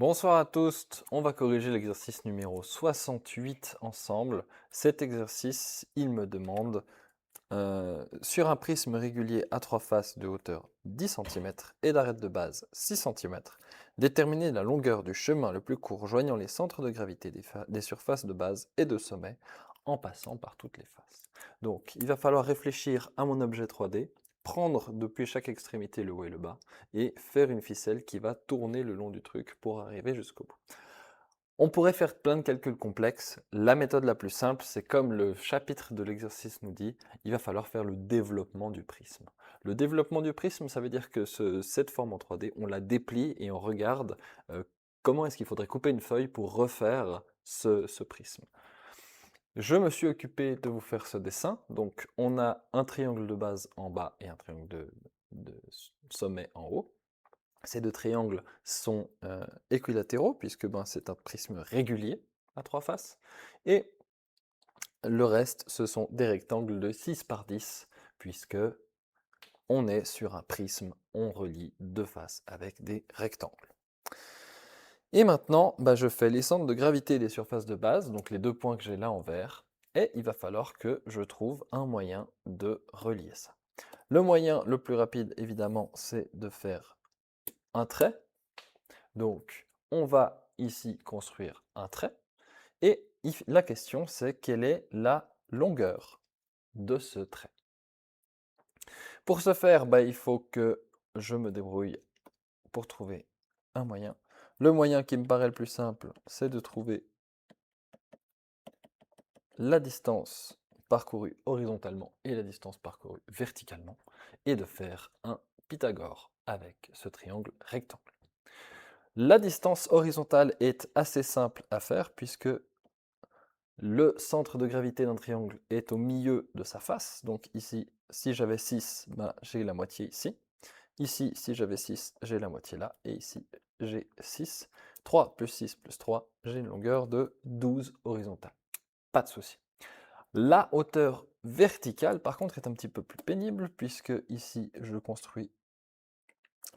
Bonsoir à tous, on va corriger l'exercice numéro 68 ensemble. Cet exercice, il me demande, sur un prisme régulier à trois faces de hauteur 10 cm et d'arête de base 6 cm, déterminer la longueur du chemin le plus court joignant les centres de gravité des surfaces de base et de sommet en passant par toutes les faces. Donc, il va falloir réfléchir à mon objet 3D, prendre depuis chaque extrémité le haut et le bas, et faire une ficelle qui va tourner le long du truc pour arriver jusqu'au bout. On pourrait faire plein de calculs complexes. La méthode la plus simple, c'est comme le chapitre de l'exercice nous dit, il va falloir faire le développement du prisme. Le développement du prisme, ça veut dire que cette forme en 3D, on la déplie et on regarde euh, comment est-ce qu'il faudrait couper une feuille pour refaire ce prisme. Je me suis occupé de vous faire ce dessin. Donc, on a un triangle de base en bas et un triangle de sommet en haut. Ces deux triangles sont équilatéraux, puisque c'est un prisme régulier à trois faces. Et le reste, ce sont des rectangles de 6 par 10, puisque on est sur un prisme, on relie deux faces avec des rectangles. Et maintenant, je fais les centres de gravité des surfaces de base, donc les deux points que j'ai là en vert, et il va falloir que je trouve un moyen de relier ça. Le moyen le plus rapide, évidemment, c'est de faire un trait. Donc, on va ici construire un trait, et la question c'est quelle est la longueur de ce trait. Pour ce faire, il faut que je me débrouille pour trouver un moyen. Le moyen qui me paraît le plus simple, c'est de trouver la distance parcourue horizontalement et la distance parcourue verticalement, et de faire un Pythagore avec ce triangle rectangle. La distance horizontale est assez simple à faire puisque le centre de gravité d'un triangle est au milieu de sa face. Donc ici, si j'avais 6, j'ai la moitié ici. Ici, si j'avais 6, j'ai la moitié là. Et ici, j'ai 6. 3 plus 6 plus 3, j'ai une longueur de 12 horizontale. Pas de souci. La hauteur verticale, par contre, est un petit peu plus pénible puisque ici, je construis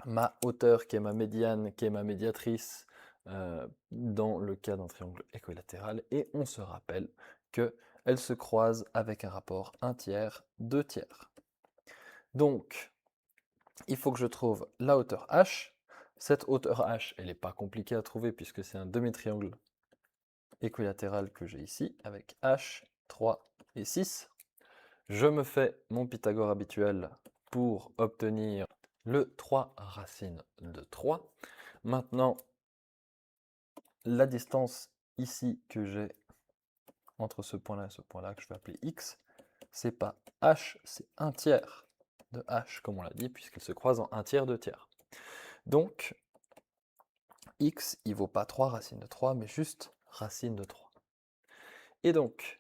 ma hauteur qui est ma médiane, qui est ma médiatrice dans le cas d'un triangle équilatéral, et on se rappelle qu'elle se croise avec un rapport 1 tiers, 2 tiers. Donc, il faut que je trouve la hauteur h. Cette hauteur h, elle n'est pas compliquée à trouver puisque c'est un demi-triangle équilatéral que j'ai ici, avec h, 3 et 6. Je me fais mon Pythagore habituel pour obtenir le 3 racine de 3. Maintenant, la distance ici que j'ai entre ce point-là et ce point-là, que je vais appeler x, c'est pas h, c'est 1 tiers de h, comme on l'a dit, puisqu'elle se croise en 1 tiers, 2 tiers. Donc, x, il vaut pas 3 racines de 3, mais juste racine de 3. Et donc,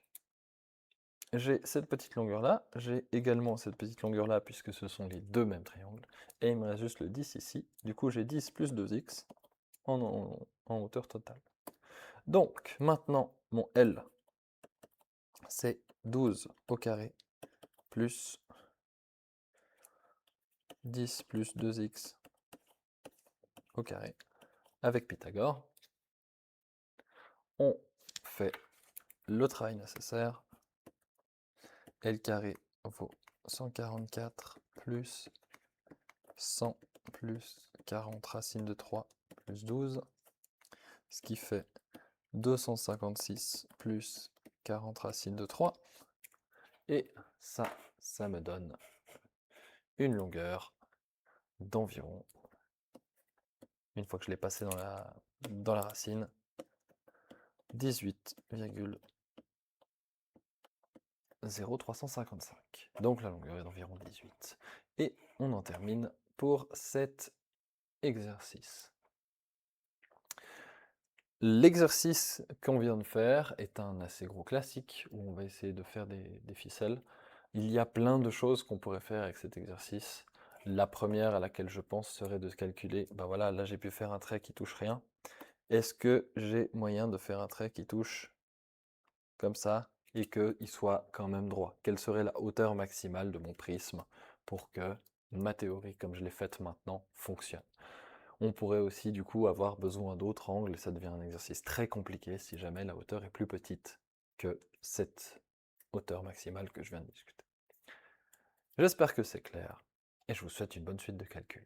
j'ai cette petite longueur-là, j'ai également cette petite longueur-là, puisque ce sont les deux mêmes triangles, et il me reste juste le 10 ici. Du coup, j'ai 10 plus 2x en hauteur totale. Donc, maintenant, mon L, c'est 12 au carré plus 10 plus 2x au carré avec Pythagore. On fait le travail nécessaire. L carré vaut 144 plus 100 plus 40 racine de 3 plus 12, ce qui fait 256 plus 40 racine de 3. Et ça me donne une longueur d'environ, une fois que je l'ai passé dans la racine, 18,0355. Donc la longueur est d'environ 18. Et on en termine pour cet exercice. L'exercice qu'on vient de faire est un assez gros classique où on va essayer de faire des ficelles. Il y a plein de choses qu'on pourrait faire avec cet exercice. La première à laquelle je pense serait de calculer, voilà, là j'ai pu faire un trait qui touche rien. Est-ce que j'ai moyen de faire un trait qui touche comme ça et qu'il soit quand même droit? Quelle serait la hauteur maximale de mon prisme pour que ma théorie, comme je l'ai faite maintenant, fonctionne? On pourrait aussi du coup avoir besoin d'autres angles et ça devient un exercice très compliqué si jamais la hauteur est plus petite que cette hauteur maximale que je viens de discuter. J'espère que c'est clair et je vous souhaite une bonne suite de calcul.